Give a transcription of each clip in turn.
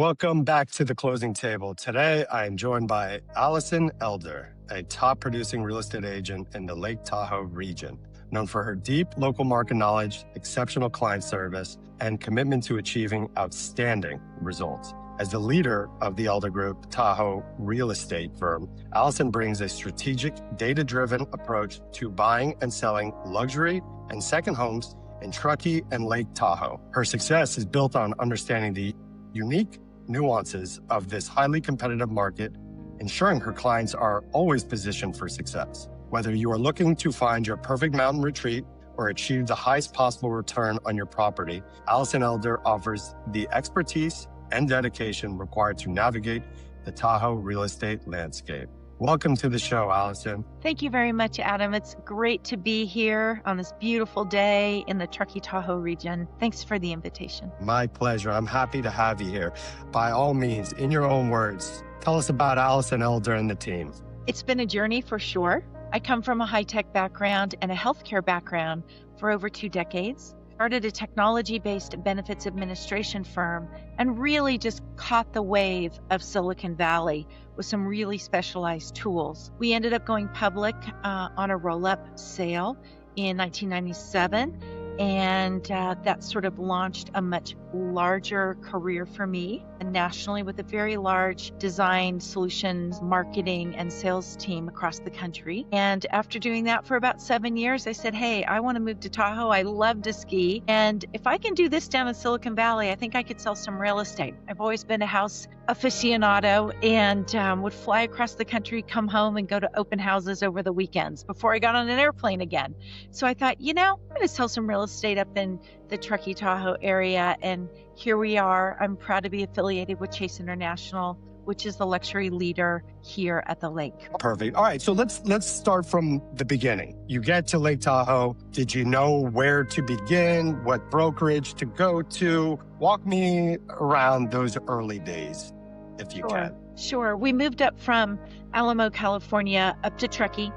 Welcome back to the closing table. Today, I am joined by Alison Elder, a top producing real estate agent in the Lake Tahoe region, known for her deep local market knowledge, exceptional client service, and commitment to achieving outstanding results. As the leader of the Elder Group Tahoe real estate firm, Alison brings a strategic, data-driven approach to buying and selling luxury and second homes in Truckee and Lake Tahoe. Her success is built on understanding the unique nuances of this highly competitive market, ensuring her clients are always positioned for success. Whether you are looking to find your perfect mountain retreat or achieve the highest possible return on your property, Alison Elder offers the expertise and dedication required to navigate the Tahoe real estate landscape. Welcome to the show, Alison. Thank you very much, Adam. It's great to be here on this beautiful day in the Truckee-Tahoe region. Thanks for the invitation. My pleasure. I'm happy to have you here. By all means, in your own words, tell us about Alison Elder and the team. It's been a journey for sure. I come from a high-tech background and a healthcare background for over 2 decades. Started a technology-based benefits administration firm and really just caught the wave of Silicon Valley with some really specialized tools. We ended up going public on a roll-up sale in 1997, and that sort of launched a much larger career for me, and nationally with a very large design, solutions, marketing, and sales team across the country. And after doing that for about 7 years, I said, hey, I want to move to Tahoe. I love to ski. And if I can do this down in Silicon Valley, I think I could sell some real estate. I've always been a house aficionado and would fly across the country, come home, and go to open houses over the weekends before I got on an airplane again. So I thought, I'm going to sell some real estate up in the Truckee-Tahoe area, and here we are. I'm proud to be affiliated with Chase International, which is the luxury leader here at the lake. Perfect. All right, so let's start from the beginning. You get to Lake Tahoe. Did you know where to begin? What brokerage to go to? Walk me around those early days, if you can. Sure. We moved up from Alamo, California, up to Truckee.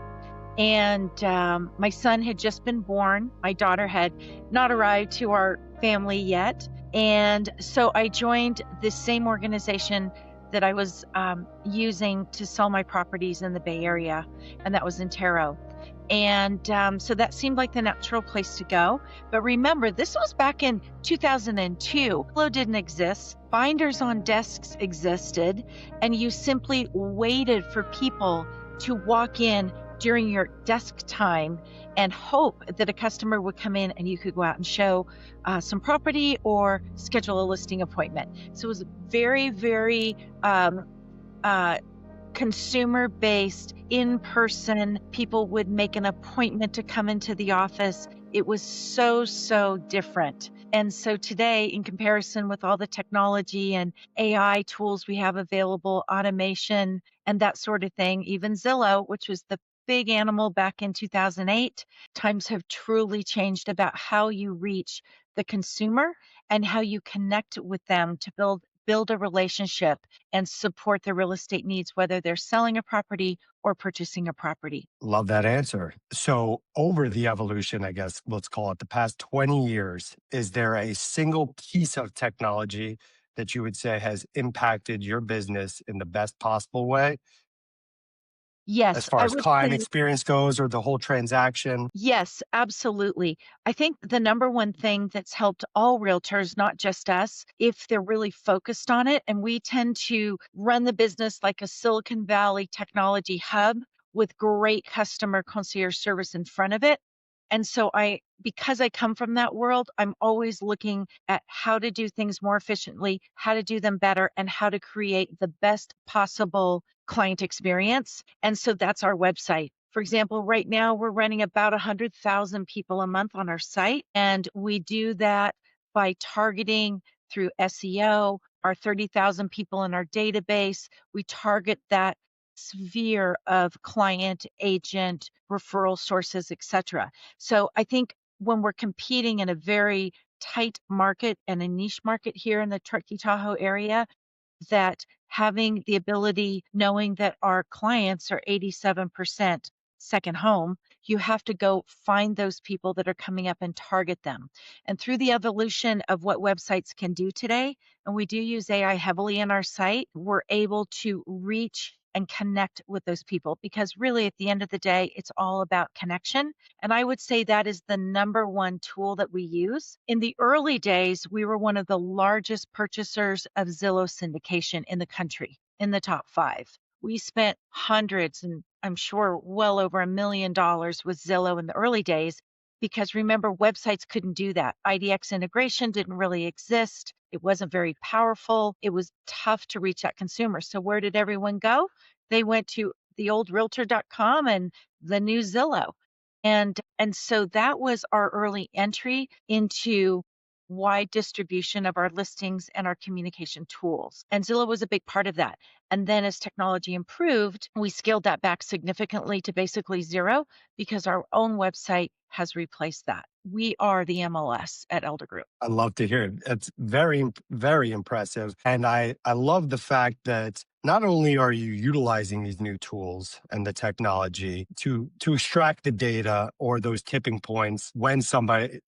And my son had just been born. My daughter had not arrived to our family yet. And so I joined this same organization that I was using to sell my properties in the Bay Area, and that was Intero. And so that seemed like the natural place to go. But remember, this was back in 2002. Zillow didn't exist. Binders on desks existed, and you simply waited for people to walk in during your desk time and hope that a customer would come in and you could go out and show some property or schedule a listing appointment. So it was very, very consumer-based, in-person. People would make an appointment to come into the office. It was so different. And so today, in comparison with all the technology and AI tools we have available, automation and that sort of thing, even Zillow, which was the big animal back in 2008, times have truly changed about how you reach the consumer and how you connect with them to build a relationship and support their real estate needs, whether they're selling a property or purchasing a property. Love that answer. So over the evolution, I guess, let's call it the past 20 years, is there a single piece of technology that you would say has impacted your business in the best possible way? Yes, As far as client experience goes or the whole transaction? Yes, absolutely. I think the number one thing that's helped all realtors, not just us, if they're really focused on it, and we tend to run the business like a Silicon Valley technology hub with great customer concierge service in front of it. And so because I come from that world, I'm always looking at how to do things more efficiently, how to do them better, and how to create the best possible client experience. And so that's our website. For example, right now we're running about 100,000 people a month on our site, and we do that by targeting through SEO, our 30,000 people in our database. We target that sphere of client, agent, referral sources, etc. So I think when we're competing in a very tight market and a niche market here in the Truckee-Tahoe area, that having the ability, knowing that our clients are 87% second home, you have to go find those people that are coming up and target them. And through the evolution of what websites can do today, and we do use AI heavily in our site, we're able to reach and connect with those people because really at the end of the day, it's all about connection. And I would say that is the number one tool that we use. In the early days, we were one of the largest purchasers of Zillow syndication in the country, in the top 5. We spent hundreds and I'm sure well over $1 million with Zillow in the early days because remember, websites couldn't do that. IDX integration didn't really exist. It wasn't very powerful. It was tough to reach that consumer. So where did everyone go? They went to the old Realtor.com and the new Zillow. And so that was our early entry into wide distribution of our listings and our communication tools. And Zillow was a big part of that. And then as technology improved, we scaled that back significantly to basically zero because our own website has replaced that. We are the MLS at Elder Group. I love to hear it. It's very, very impressive. And I love the fact that not only are you utilizing these new tools and the technology to extract the data or those tipping points when somebody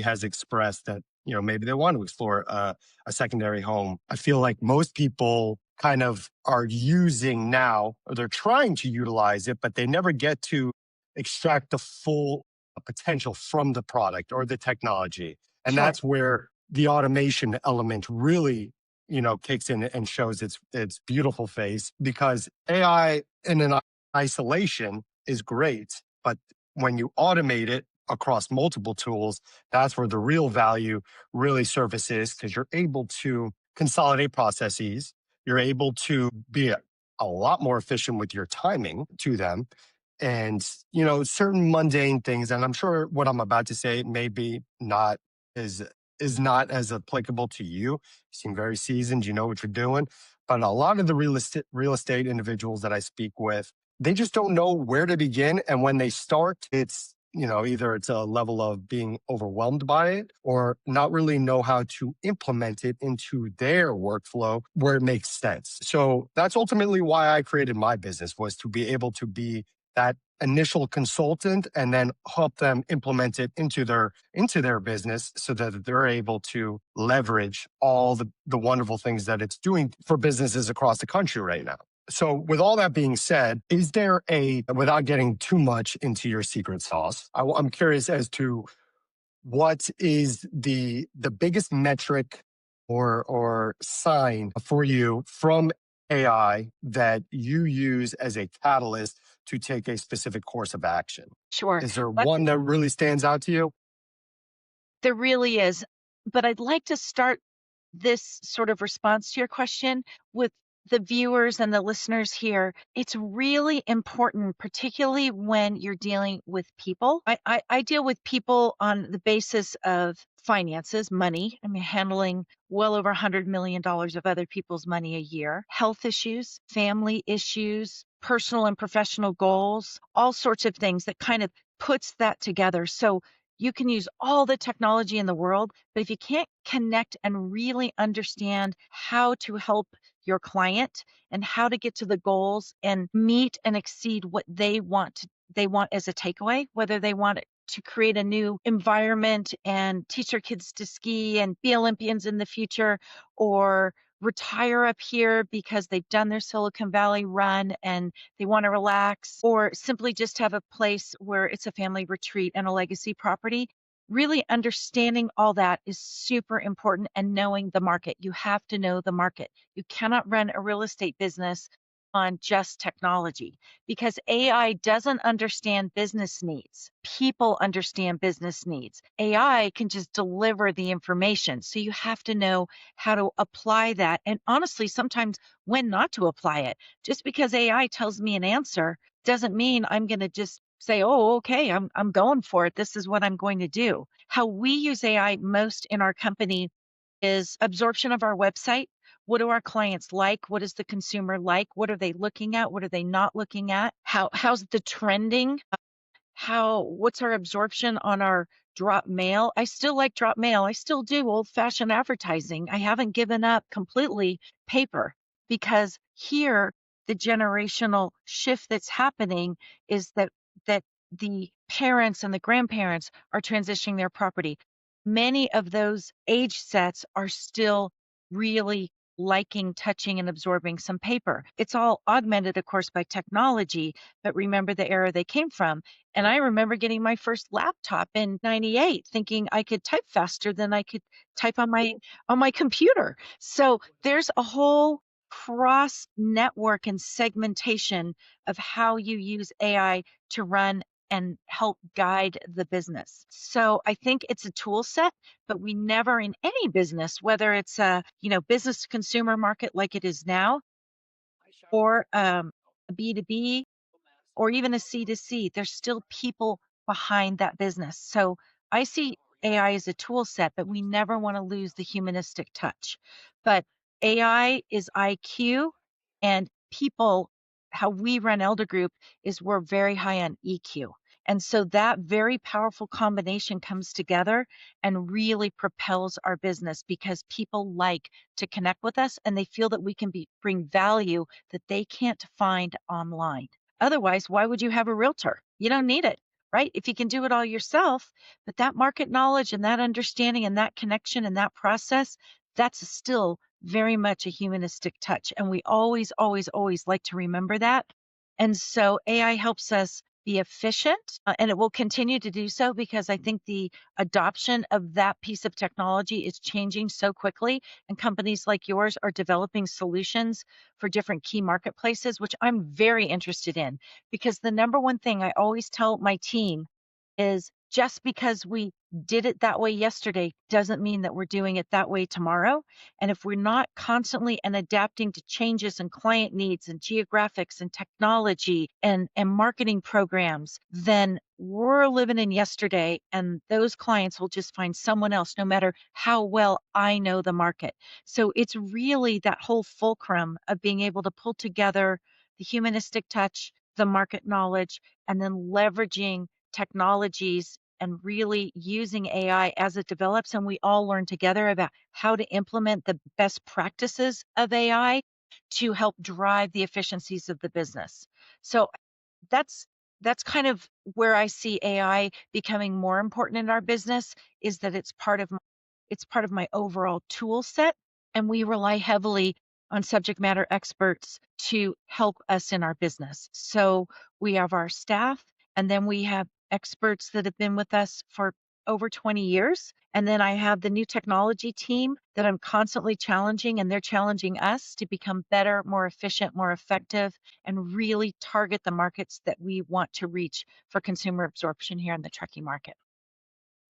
has expressed that, maybe they want to explore a secondary home. I feel like most people kind of are using now, or they're trying to utilize it, but they never get to extract the full potential from the product or the technology. And Sure. that's where the automation element really, kicks in and shows its beautiful face, because AI in an isolation is great, but when you automate it across multiple tools, that's where the real value really surfaces, because you're able to consolidate processes. You're able to be a lot more efficient with your timing to them, and certain mundane things. And I'm sure what I'm about to say maybe not is not as applicable to you. You seem very seasoned, you know what you're doing. But a lot of the real estate individuals that I speak with, they just don't know where to begin. And when they start, it's either it's a level of being overwhelmed by it or not really know how to implement it into their workflow where it makes sense. So that's ultimately why I created my business, was to be able to be that initial consultant and then help them implement it into their business so that they're able to leverage all the wonderful things that it's doing for businesses across the country right now. So with all that being said, is there without getting too much into your secret sauce, I'm curious as to what is the biggest metric or sign for you from AI that you use as a catalyst to take a specific course of action? Sure. Is there But one that really stands out to you? there really is. But I'd like to start this sort of response to your question with the viewers and the listeners here. It's really important, particularly when you're dealing with people. I deal with people on the basis of finances, money. I'm handling well over $100 million of other people's money a year, health issues, family issues, personal and professional goals, all sorts of things that kind of puts that together. So you can use all the technology in the world, but if you can't connect and really understand how to help your client and how to get to the goals and meet and exceed what they want as a takeaway, whether they want to create a new environment and teach their kids to ski and be Olympians in the future, or retire up here because they've done their Silicon Valley run and they want to relax, or simply just have a place where it's a family retreat and a legacy property. Really understanding all that is super important, and knowing the market. You have to know the market. You cannot run a real estate business on just technology because AI doesn't understand business needs. People understand business needs. AI can just deliver the information. So you have to know how to apply that. And honestly, sometimes when not to apply it. Just because AI tells me an answer doesn't mean I'm going to just say, oh, okay, I'm going for it. This is what I'm going to do. How we use AI most in our company is absorption of our website. What do our clients like? What is the consumer like? What are they looking at? What are they not looking at? How's the trending? What's our absorption on our drop mail? I still like drop mail. I still do old-fashioned advertising. I haven't given up completely paper, because here the generational shift that's happening is that that the parents and the grandparents are transitioning their property. Many of those age sets are still really liking touching and absorbing some paper. It's all augmented, of course, by technology, but remember the era they came from. And I remember getting my first laptop in 98 thinking I could type faster than I could type on my computer. So there's a whole cross network and segmentation of how you use AI to run and help guide the business. So I think it's a tool set, but we never in any business, whether it's a, business to consumer market like it is now, or a B2B, or even a C2C, there's still people behind that business. So I see AI as a tool set, but we never want to lose the humanistic touch. But AI is IQ, and people, how we run Elder Group is we're very high on EQ. And so that very powerful combination comes together and really propels our business because people like to connect with us and they feel that we can bring value that they can't find online. Otherwise, why would you have a realtor? You don't need it, right? If you can do it all yourself, but that market knowledge and that understanding and that connection and that process, that's still very much a humanistic touch. And we always, always, always like to remember that. And so AI helps us be efficient, and it will continue to do so because I think the adoption of that piece of technology is changing so quickly, and companies like yours are developing solutions for different key marketplaces, which I'm very interested in. Because the number one thing I always tell my team is just because we did it that way yesterday doesn't mean that we're doing it that way tomorrow. And if we're not constantly and adapting to changes in client needs and geographics and technology and marketing programs, then we're living in yesterday and those clients will just find someone else no matter how well I know the market. So it's really that whole fulcrum of being able to pull together the humanistic touch, the market knowledge, and then leveraging technologies and really using AI as it develops. And we all learn together about how to implement the best practices of AI to help drive the efficiencies of the business. So that's that's kind of where I see AI becoming more important in our business is that it's part of my overall tool set, and we rely heavily on subject matter experts to help us in our business. So we have our staff, and then we have experts that have been with us for over 20 years. And then I have the new technology team that I'm constantly challenging, and they're challenging us to become better, more efficient, more effective, and really target the markets that we want to reach for consumer absorption here in the trucking market.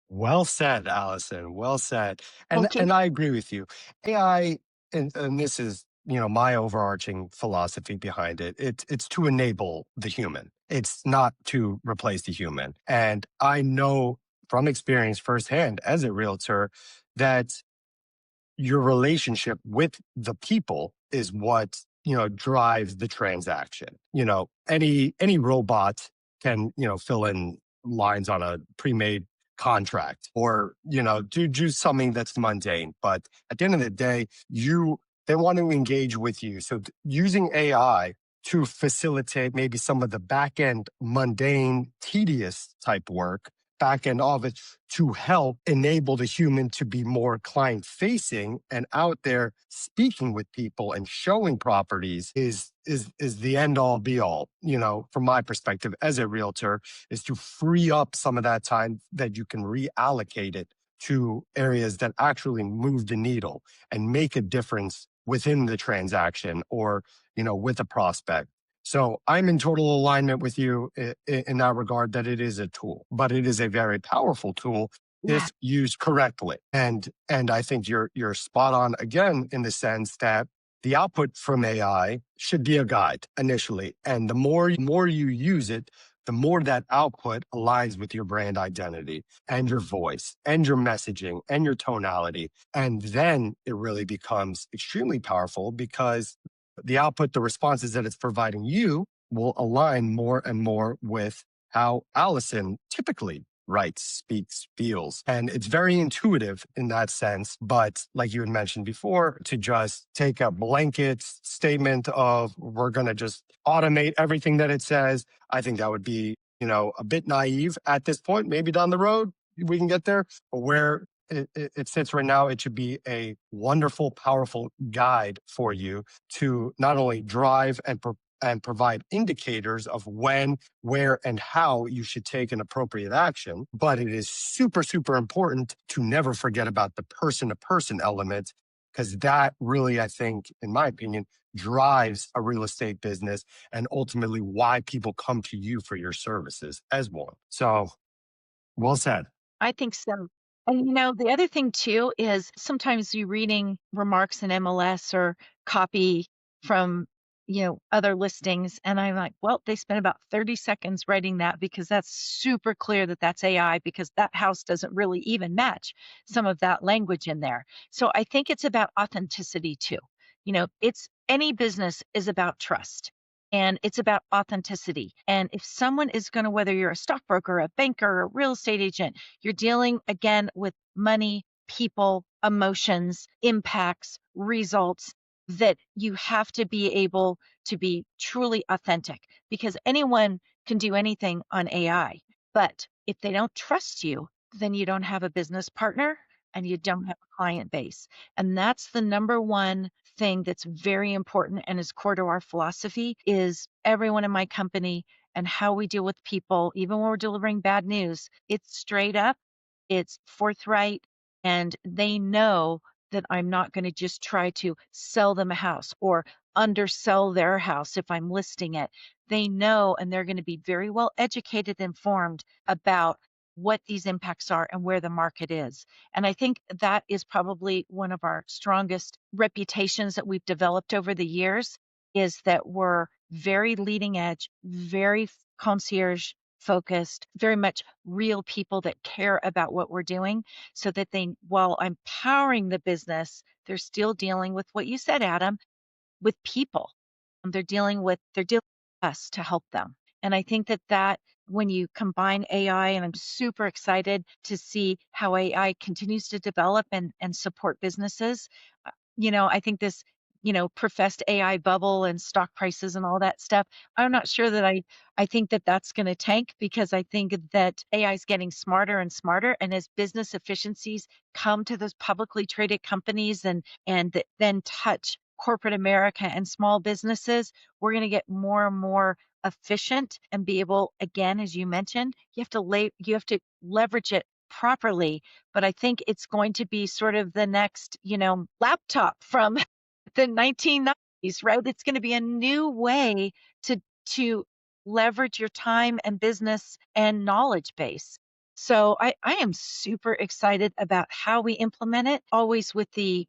Well said, Allison. Well said. And Thank you. and I agree with you. AI, and this is, my overarching philosophy behind it. It's to enable the human. It's not to replace the human. And I know from experience firsthand as a realtor that your relationship with the people is what drives the transaction. Any robot can fill in lines on a pre-made contract or do something that's mundane, but at the end of the day they want to engage with you. So using AI to facilitate maybe some of the back end mundane tedious type work, back end of it, to help enable the human to be more client facing and out there speaking with people and showing properties is the end all be all, from my perspective as a realtor, is to free up some of that time that you can reallocate it to areas that actually move the needle and make a difference within the transaction or, with a prospect. So I'm in total alignment with you in that regard, that it is a tool, but it is a very powerful tool Yeah. if used correctly. And I think you're spot on again in the sense that the output from AI should be a guide initially. And the more you use it, the more that output aligns with your brand identity and your voice and your messaging and your tonality. And then it really becomes extremely powerful because the output, the responses that it's providing you will align more and more with how Allison typically writes, speaks, feels. And it's very intuitive in that sense. But like you had mentioned before, to just take a blanket statement of we're going to just automate everything that it says, I think that would be a bit naive at this point. Maybe down the road we can get there, but where it sits right now, it should be a wonderful, powerful guide for you to not only drive and provide indicators of when, where, and how you should take an appropriate action. But it is super, super important to never forget about the person to person element, because that really, I think, in my opinion, drives a real estate business and ultimately why people come to you for your services as one. So, well said. I think so. And the other thing too is sometimes you reading remarks in MLS or copy from, other listings. And I'm like, well, they spent about 30 seconds writing that because that's super clear that that's AI because that house doesn't really even match some of that language in there. So I think it's about authenticity too. It's any business is about trust. And it's about authenticity. And if someone is going to, whether you're a stockbroker, a banker, a real estate agent, you're dealing again with money, people, emotions, impacts, results, that you have to be able to be truly authentic because anyone can do anything on AI. But if they don't trust you, then you don't have a business partner and you don't have a client base. And that's the number one thing that's very important and is core to our philosophy is everyone in my company and how we deal with people, even when we're delivering bad news. It's straight up, it's forthright, and they know that I'm not going to just try to sell them a house or undersell their house if I'm listing it. They know, and they're going to be very well educated, informed about what these impacts are and where the market is. And I think that is probably one of our strongest reputations that we've developed over the years is that we're very leading edge, very concierge focused, very much real people that care about what we're doing so that while I'm powering the business, they're still dealing with what you said, Adam, with people. They're dealing with us to help them. And I think that when you combine AI, and I'm super excited to see how AI continues to develop and support businesses. I think this, professed AI bubble and stock prices and all that stuff. I'm not sure that I think that that's going to tank because I think that AI is getting smarter and smarter. And as business efficiencies come to those publicly traded companies and that then touch corporate America and small businesses, we're going to get more and more efficient and be able, again, as you mentioned, you have to leverage it properly. But I think it's going to be sort of the next, laptop from the 1990s, right? It's going to be a new way to leverage your time and business and knowledge base. So I am super excited about how we implement it, always with the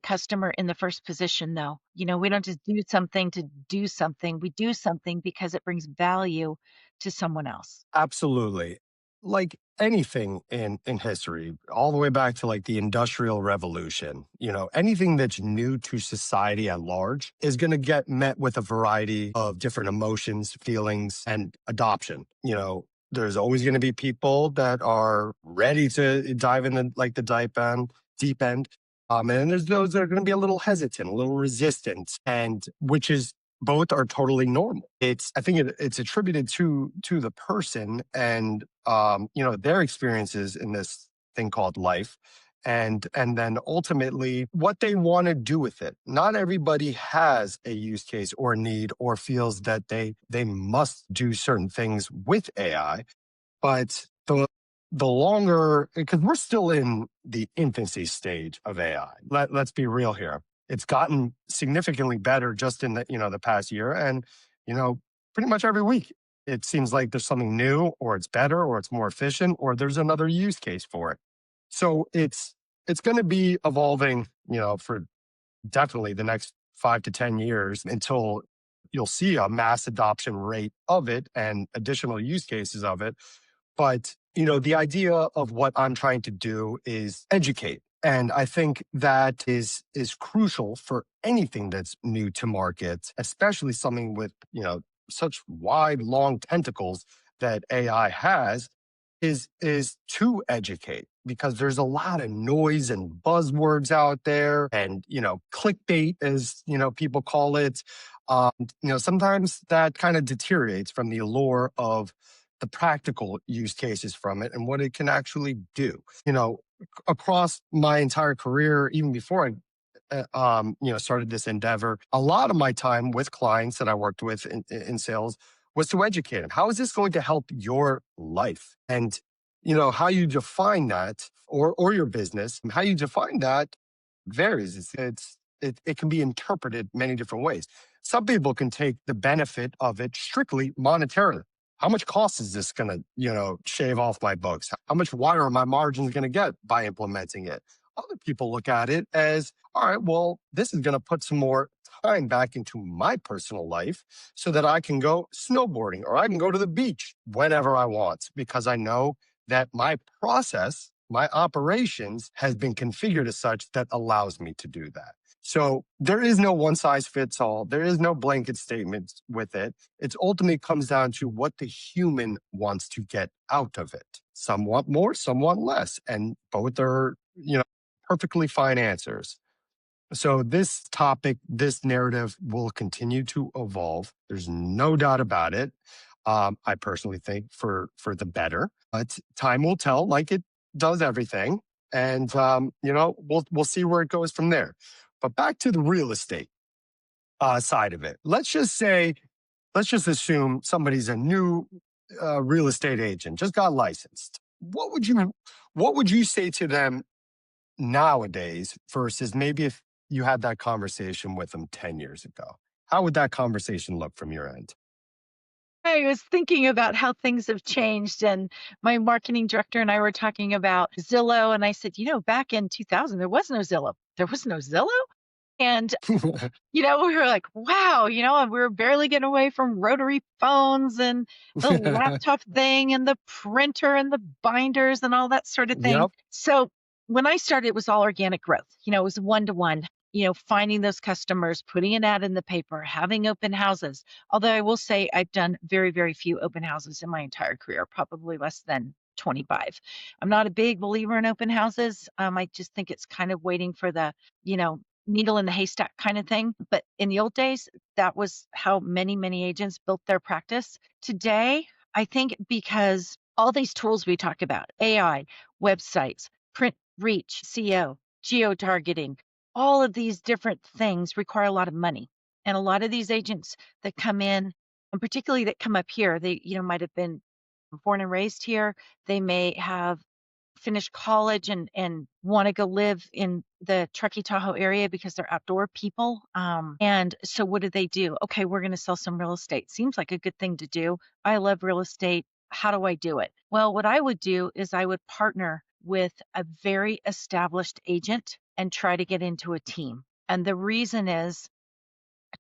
customer in the first position though. We don't just do something to do something. We do something because it brings value to someone else. Absolutely. Like anything in history, all the way back to like the Industrial Revolution, anything that's new to society at large is going to get met with a variety of different emotions, feelings, and adoption. There's always going to be people that are ready to dive in the deep end. And then there's those that are going to be a little hesitant, a little resistant, and which is both are totally normal. I think it's attributed to the person and their experiences in this thing called life, and then ultimately what they want to do with it. Not everybody has a use case or a need or feels that they must do certain things with AI, but the longer, because we're still in the infancy stage of AI. Let's be real here. It's gotten significantly better just in the past year, and pretty much every week it seems like there's something new, or it's better, or it's more efficient, or there's another use case for it. So it's going to be evolving, for definitely the next 5 to 10 years until you'll see a mass adoption rate of it and additional use cases of it. But, the idea of what I'm trying to do is educate. And I think that is crucial for anything that's new to market, especially something with, such wide, long tentacles that AI has, is to educate, because there's a lot of noise and buzzwords out there and, clickbait, as, people call it. Sometimes that kind of deteriorates from the allure of the practical use cases from it and what it can actually do. Across my entire career, even before I started this endeavor, a lot of my time with clients that I worked with in sales was to educate them. How is this going to help your life? And how you define that, or your business, how you define that varies. It can be interpreted many different ways. Some people can take the benefit of it strictly monetarily. How much cost is this going to, shave off my books? How much wider are my margins going to get by implementing it? Other people look at it as, all right, well, this is going to put some more time back into my personal life so that I can go snowboarding or I can go to the beach whenever I want, because I know that my process, my operations has been configured as such that allows me to do that. So there is no one size fits all. There is no blanket statement with it. It ultimately comes down to what the human wants to get out of it. Some want more, some want less, and both are, perfectly fine answers. So this topic, this narrative will continue to evolve. There's no doubt about it. I personally think for the better, but time will tell, like it does everything, and we'll see where it goes from there. But back to the real estate side of it. Let's just assume somebody's a new real estate agent, just got licensed. What would you say to them nowadays versus maybe if you had that conversation with them 10 years ago? How would that conversation look from your end? I was thinking about how things have changed, and my marketing director and I were talking about Zillow, and I said, back in 2000, there was no Zillow. There was no Zillow? And we were like, wow, and we were barely getting away from rotary phones and the laptop thing and the printer and the binders and all that sort of thing. Yep. So when I started, it was all organic growth. It was one to one, finding those customers, putting an ad in the paper, having open houses. Although I will say I've done very, very few open houses in my entire career, probably less than 25. I'm not a big believer in open houses. I just think it's kind of waiting for the, you know, needle in the haystack kind of thing. But in the old days, that was how many, many agents built their practice. Today, I think because all these tools we talk about, AI, websites, print reach, SEO, geo-targeting, all of these different things require a lot of money. And a lot of these agents that come in, and particularly that come up here, they, might have been born and raised here. They may have finished college and want to go live in the Truckee Tahoe area because they're outdoor people. And so what do? Okay, we're going to sell some real estate. Seems like a good thing to do. I love real estate. How do I do it? Well, what I would do is I would partner with a very established agent and try to get into a team. And the reason is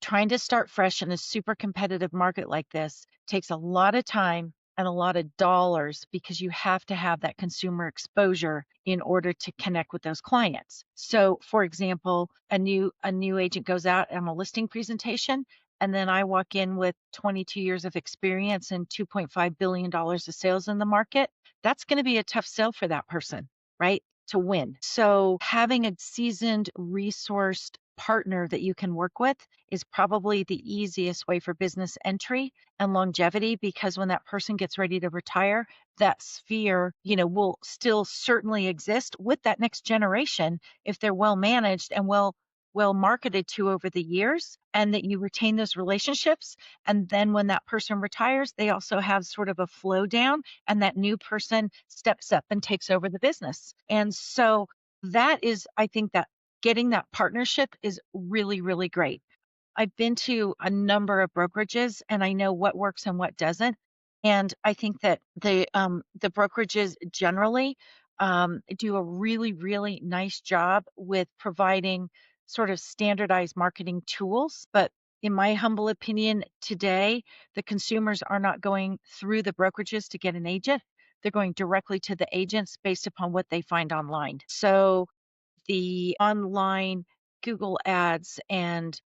trying to start fresh in a super competitive market like this takes a lot of time and a lot of dollars because you have to have that consumer exposure in order to connect with those clients. So, for example, a new agent goes out on a listing presentation, and then I walk in with 22 years of experience and $2.5 billion of sales in the market. That's going to be a tough sell for that person, right? To win. So having a seasoned, resourced partner that you can work with is probably the easiest way for business entry and longevity, because when that person gets ready to retire, that sphere, will still certainly exist with that next generation if they're well managed and well marketed to over the years, and that you retain those relationships. And then when that person retires, they also have sort of a flow down, and that new person steps up and takes over the business. And so that is, I think, that getting that partnership is really, really great. I've been to a number of brokerages and I know what works and what doesn't. And I think that the brokerages generally do a really, really nice job with providing sort of standardized marketing tools. But in my humble opinion, today, the consumers are not going through the brokerages to get an agent. They're going directly to the agents based upon what they find online. So the online Google ads and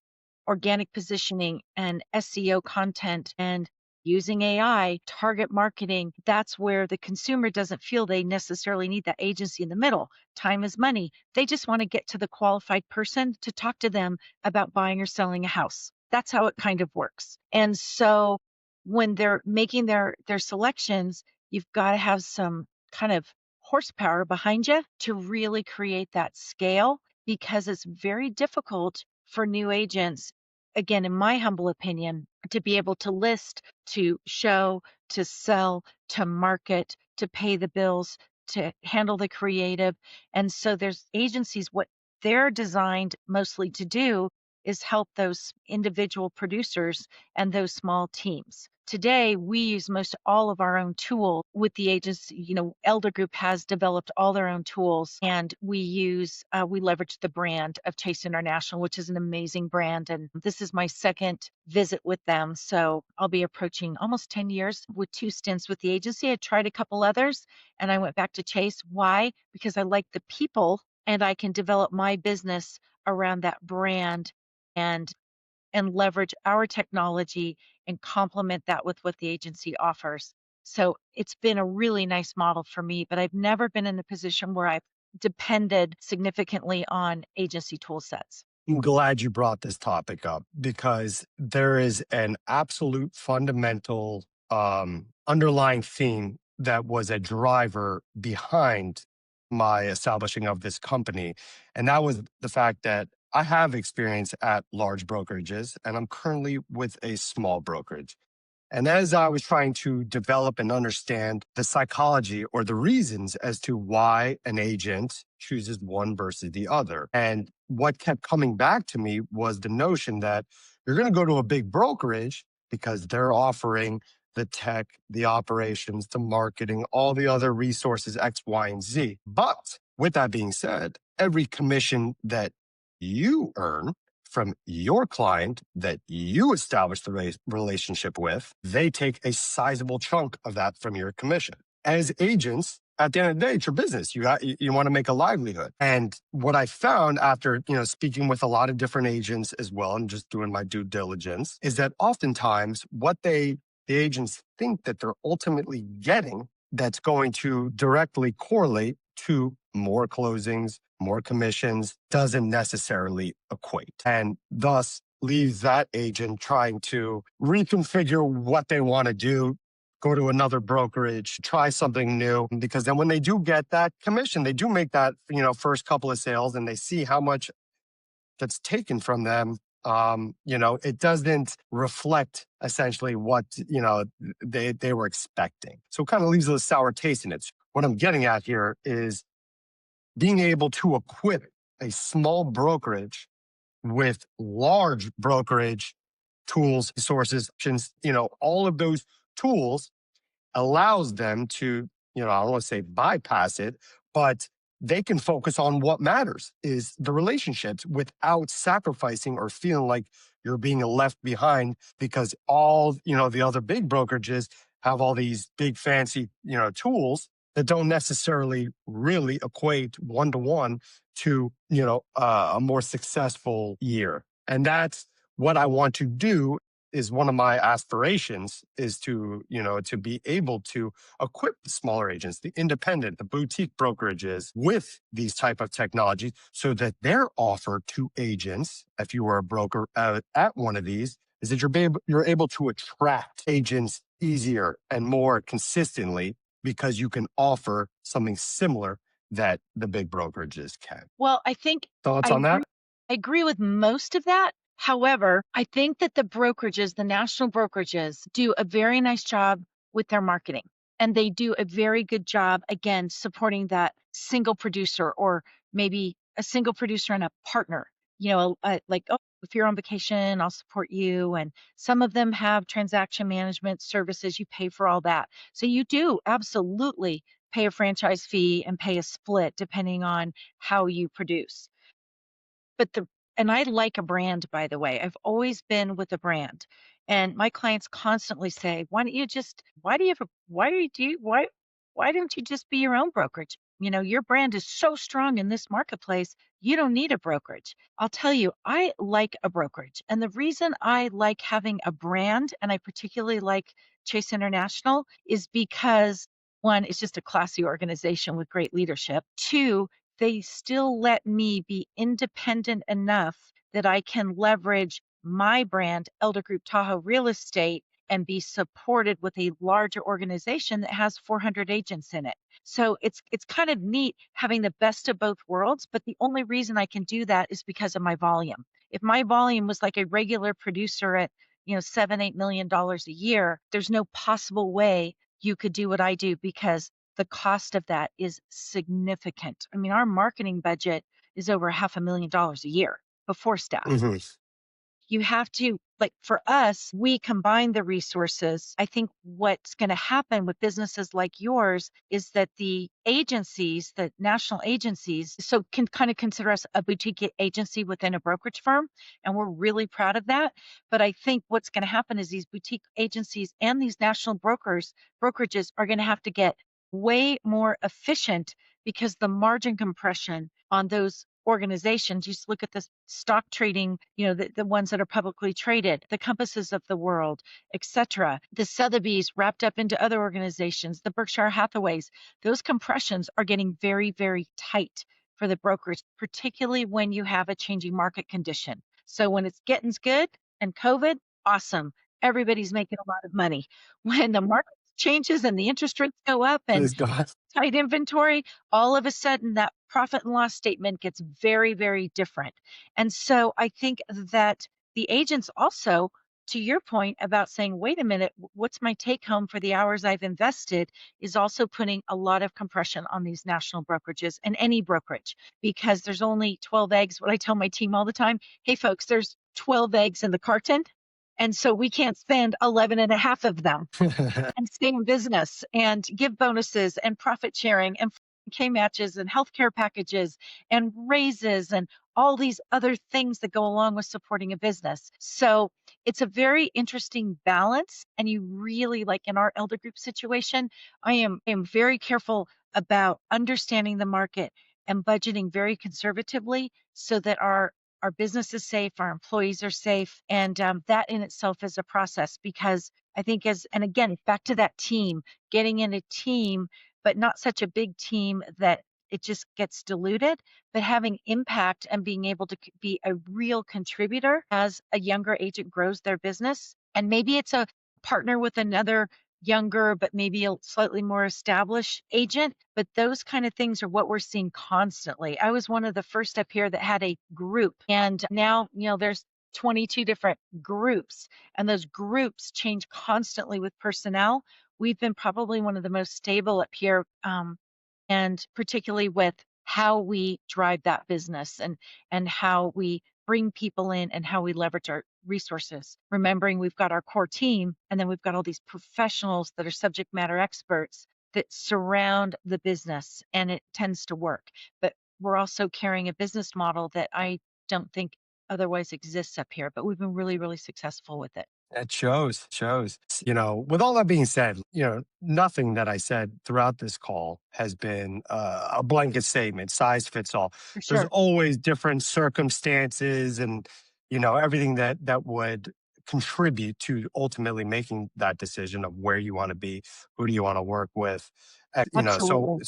organic positioning and SEO content and using AI, target marketing, that's where the consumer doesn't feel they necessarily need that agency in the middle. Time is money. They just want to get to the qualified person to talk to them about buying or selling a house. That's how it kind of works. And so when they're making their selections, you've got to have some kind of horsepower behind you to really create that scale, because it's very difficult for new agents, again, in my humble opinion, to be able to list, to show, to sell, to market, to pay the bills, to handle the creative. And so there's agencies, what they're designed mostly to do is help those individual producers and those small teams. Today, we use most all of our own tools with the agency. Elder Group has developed all their own tools, and we leverage the brand of Chase International, which is an amazing brand. And this is my second visit with them. So I'll be approaching almost 10 years with 2 stints with the agency. I tried a couple others and I went back to Chase. Why? Because I like the people and I can develop my business around that brand and leverage our technology and complement that with what the agency offers. So it's been a really nice model for me, but I've never been in a position where I've depended significantly on agency tool sets. I'm glad you brought this topic up because there is an absolute fundamental underlying theme that was a driver behind my establishing of this company. And that was the fact that I have experience at large brokerages and I'm currently with a small brokerage. And as I was trying to develop and understand the psychology or the reasons as to why an agent chooses one versus the other, and what kept coming back to me was the notion that you're going to go to a big brokerage because they're offering the tech, the operations, the marketing, all the other resources, X, Y, and Z. But with that being said, every commission that you earn from your client that you establish the relationship with, they take a sizable chunk of that from your commission. As agents, at the end of the day, it's your business. You want to make a livelihood. And what I found after, speaking with a lot of different agents as well and just doing my due diligence is that oftentimes what the agents think that they're ultimately getting that's going to directly correlate to more closings, more commissions doesn't necessarily equate, and thus leaves that agent trying to reconfigure what they want to do, go to another brokerage, try something new, because then when they do get that commission, they do make that, first couple of sales and they see how much that's taken from them. It doesn't reflect essentially what, they were expecting. So it kind of leaves a sour taste in it. What I'm getting at here is being able to equip a small brokerage with large brokerage tools, resources, options, all of those tools allows them to, I don't want to say bypass it, but they can focus on what matters is the relationships without sacrificing or feeling like you're being left behind because all, the other big brokerages have all these big fancy, tools that don't necessarily really equate one to one to, a more successful year. And that's what I want to do is one of my aspirations is to be able to equip the smaller agents, the independent, the boutique brokerages with these type of technologies so that their offer to agents, if you were a broker at one of these, is that you're able to attract agents easier and more consistently because you can offer something similar that the big brokerages can. Well, I think Thoughts I on that? agree, I agree with most of that. However, I think that the brokerages, the national brokerages, do a very nice job with their marketing. And they do a very good job, again, supporting that single producer or maybe a single producer and a partner. Like, oh, if you're on vacation, I'll support you. And some of them have transaction management services. You pay for all that. So you do absolutely pay a franchise fee and pay a split depending on how you produce. But and I like a brand, by the way. I've always been with a brand. And my clients constantly say, why don't you just be your own brokerage? Your brand is so strong in this marketplace, you don't need a brokerage. I'll tell you, I like a brokerage. And the reason I like having a brand, and I particularly like Chase International, is because one, it's just a classy organization with great leadership. Two, they still let me be independent enough that I can leverage my brand, Elder Group Tahoe Real Estate, and be supported with a larger organization that has 400 agents in it. So it's kind of neat having the best of both worlds, but the only reason I can do that is because of my volume. If my volume was like a regular producer at, 7, $8 million a year, there's no possible way you could do what I do because the cost of that is significant. I mean, our marketing budget is over $500,000 a year before staff. Hmm. You have to, like for us, we combine the resources. I think what's going to happen with businesses like yours is that the agencies, the national agencies, so can kind of consider us a boutique agency within a brokerage firm. And we're really proud of that. But I think what's going to happen is these boutique agencies and these national brokerages are going to have to get way more efficient because the margin compression on those organizations, you just look at the stock trading, the ones that are publicly traded, the Compasses of the world, etc., the Sotheby's wrapped up into other organizations, the Berkshire Hathaways, those compressions are getting very, very tight for the brokers, particularly when you have a changing market condition. So when it's getting good and COVID, awesome. Everybody's making a lot of money. When the market changes and the interest rates go up and Please go ahead. tight inventory, all of a sudden that profit and loss statement gets very, very different. And so I think that the agents also, to your point about saying, wait a minute, what's my take home for the hours I've invested, is also putting a lot of compression on these national brokerages and any brokerage because there's only 12 eggs. What I tell my team all the time, hey, folks, there's 12 eggs in the carton. And so we can't spend 11 and a half of them and stay in business and give bonuses and profit sharing and K matches and healthcare packages and raises and all these other things that go along with supporting a business. So it's a very interesting balance. And you really, like in our elder group situation, I am very careful about understanding the market and budgeting very conservatively so that our business is safe, our employees are safe, and that in itself is a process because I think and again, back to that team, getting in a team, but not such a big team that it just gets diluted, but having impact and being able to be a real contributor as a younger agent grows their business. And maybe it's a partner with another younger, but maybe a slightly more established agent. But those kind of things are what we're seeing constantly. I was one of the first up here that had a group, and now, there's 22 different groups, and those groups change constantly with personnel. We've been probably one of the most stable up here, and particularly with how we drive that business and how we bring people in and how we leverage our resources. Remembering we've got our core team, and then we've got all these professionals that are subject matter experts that surround the business, and it tends to work. But we're also carrying a business model that I don't think otherwise exists up here, but we've been really, really successful with it. It shows. With all that being said, nothing that I said throughout this call has been a blanket statement, size fits all. For There's sure. always different circumstances and, everything that would contribute to ultimately making that decision of where you want to be, who do you want to work with. So, Absolutely.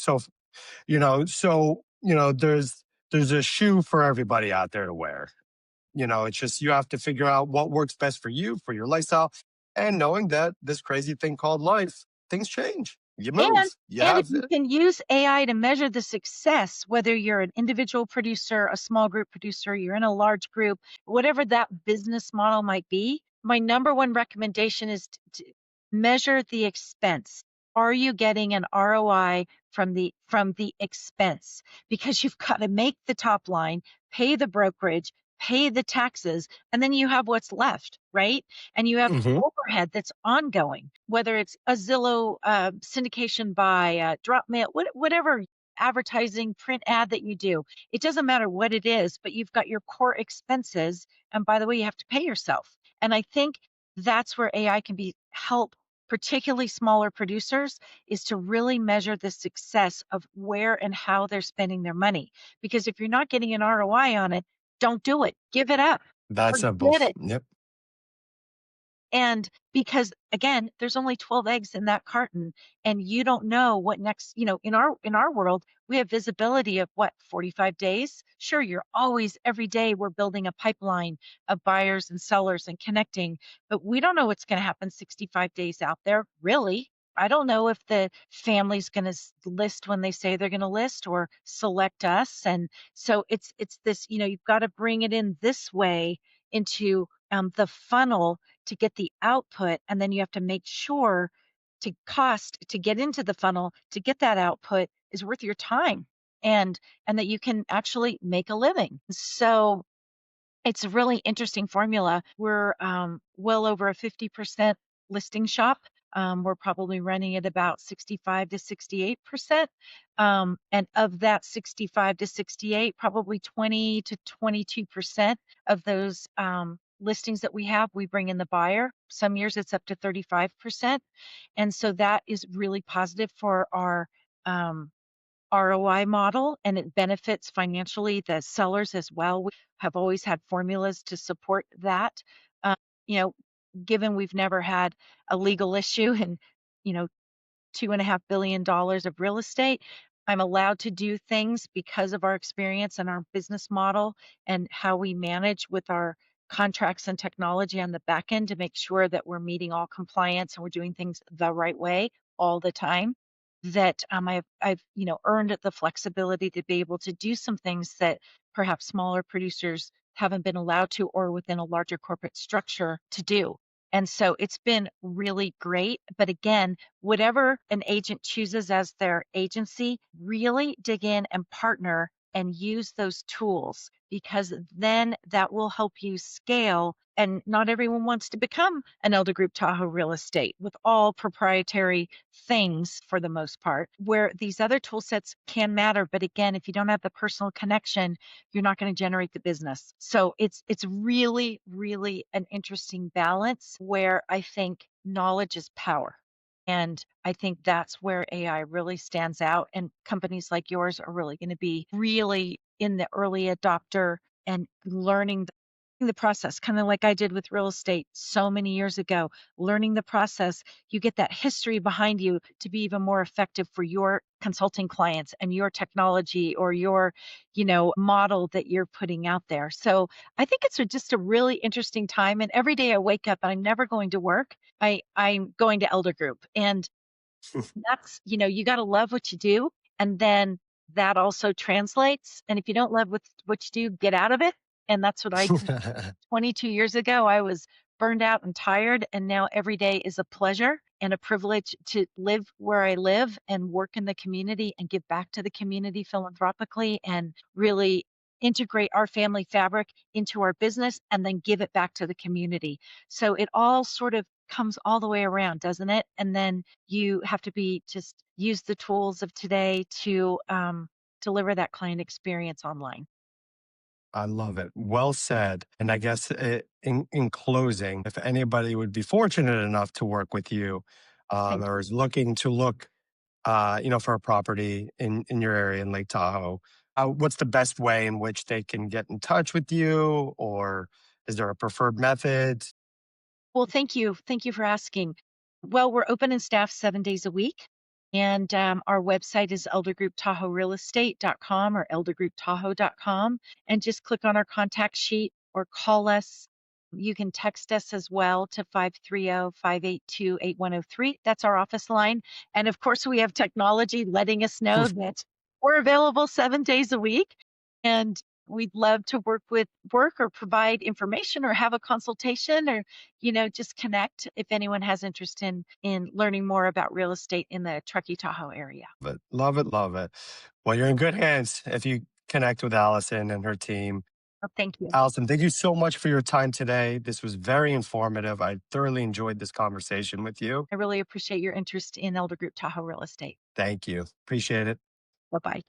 there's a shoe for everybody out there to wear. It's just you have to figure out what works best for you, for your lifestyle, and knowing that this crazy thing called life, things change. You And move. You and if have you can use AI to measure the success, whether you're an individual producer, a small group producer, you're in a large group, whatever that business model might be, my number one recommendation is to measure the expense. Are you getting an ROI from the expense? Because you've got to make the top line, pay the brokerage, pay the taxes, and then you have what's left, right? And you have hmm overhead that's ongoing, whether it's a Zillow syndication buy, drop mail, whatever advertising, print ad that you do. It doesn't matter what it is, but you've got your core expenses. And by the way, you have to pay yourself. And I think that's where AI can be help, particularly smaller producers, is to really measure the success of where and how they're spending their money. Because if you're not getting an ROI on it, don't do it. Give it up. That's a Forget boof. it. Yep. And because again, there's only 12 eggs in that carton and you don't know what next, in our world, we have visibility of what, 45 days? Sure, you're always every day we're building a pipeline of buyers and sellers and connecting, but we don't know what's going to happen 65 days out there, really. I don't know if the family's going to list when they say they're going to list or select us. And so it's this, you've got to bring it in this way into the funnel to get the output, and then you have to make sure to cost to get into the funnel to get that output is worth your time, and that you can actually make a living. So it's a really interesting formula. We're well over a 50% listing shop. We're probably running at about 65 to 68%. And of that 65 to 68, probably 20 to 22% of those listings that we have, we bring in the buyer. Some years it's up to 35%. And so that is really positive for our um, ROI model, and it benefits financially the sellers as well. We have always had formulas to support that. Um, you know, given we've never had a legal issue and, you know, $2.5 billion of real estate, I'm allowed to do things because of our experience and our business model and how we manage with our contracts and technology on the back end to make sure that we're meeting all compliance and we're doing things the right way all the time. That I've earned the flexibility to be able to do some things that perhaps smaller producers haven't been allowed to, or within a larger corporate structure to do. And so it's been really great. But again, whatever an agent chooses as their agency, really dig in and partner and use those tools, because then that will help you scale. And not everyone wants to become an Elder Group Tahoe Real Estate with all proprietary things for the most part, where these other tool sets can matter. But again, if you don't have the personal connection, you're not going to generate the business. So it's really, really an interesting balance where I think knowledge is power. And I think that's where AI really stands out. And companies like yours are really going to be really in the early adopter and learning the process, kind of like I did with real estate so many years ago, learning the process. You get that history behind you to be even more effective for your consulting clients and your technology or your, model that you're putting out there. So I think it's just a really interesting time. And every day I wake up, I'm never going to work. I'm going to Elder Group. And that's, you got to love what you do. And then that also translates. And if you don't love what you do, get out of it. And that's what I did 22 years ago. I was burned out and tired, and now every day is a pleasure and a privilege to live where I live and work in the community and give back to the community philanthropically and really integrate our family fabric into our business and then give it back to the community. So it all sort of comes all the way around, doesn't it? And then you have to just use the tools of today to deliver that client experience online. I love it. Well said. And I guess in closing, if anybody would be fortunate enough to work with you, Thank or you. is looking to look, for a property in your area in Lake Tahoe, what's the best way in which they can get in touch with you, or is there a preferred method? Well, thank you. Thank you for asking. Well, we're open and staffed 7 days a week. And our website is eldergrouptahoerealestate.com or eldergrouptahoe.com. And just click on our contact sheet or call us. You can text us as well to 530-582-8103. That's our office line. And of course, we have technology letting us know that we're available 7 days a week. And we'd love to work or provide information or have a consultation or just connect if anyone has interest in learning more about real estate in the Truckee Tahoe area. But love it, love it. Well, you're in good hands if you connect with Allison and her team. Oh, thank you. Allison, thank you so much for your time today. This was very informative. I thoroughly enjoyed this conversation with you. I really appreciate your interest in Elder Group Tahoe Real Estate. Thank you. Appreciate it. Bye bye.